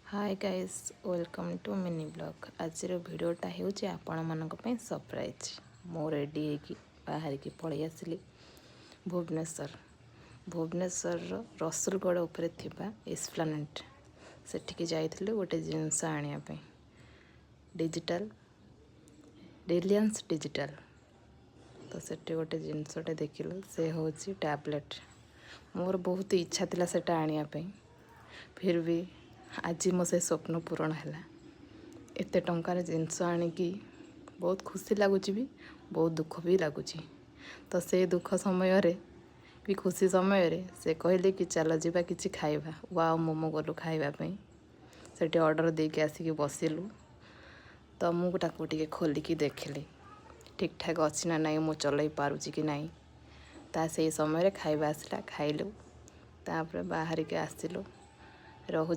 Hi guys welcome to mini blog. आज भिडटा होची आपण मानक पे सरप्राइज। मो रेडी होगी बाहर की पळी आसली भुवनेश्वर रसुलगढ़ उपरे थिबा एस्प्लानेट सेठिकी जाइथिलु गोटे जिनस आनिया पे डिजिटल रिलायंस डिजिटल। तो सेठी गोटे जिनसटे देखिलु से होची टैबलेट। मोर बहुत इच्छा थिला सेटा आनिया पे, फिर भी आज मो से स्वप्न पूरण है। एते टंकार जिनस आनिकी बहुत खुशी लगुच भी बहुत दुख भी लगुच। तो से दुख समय भी खुशी समय से कहले कि चल जीवा किसी खाइबा। वाओ मोमो गलु खाइबापी सेठी ऑर्डर देके आसिक बसिलु। तो मुझे खोलिकी देखिली ठीक ठाक अच्छी ना नहीं, मु चलई पारुची कि नहीं। ता से समय खाइबा आसला खाइलु। तापर बाहर के आसिलु। रहु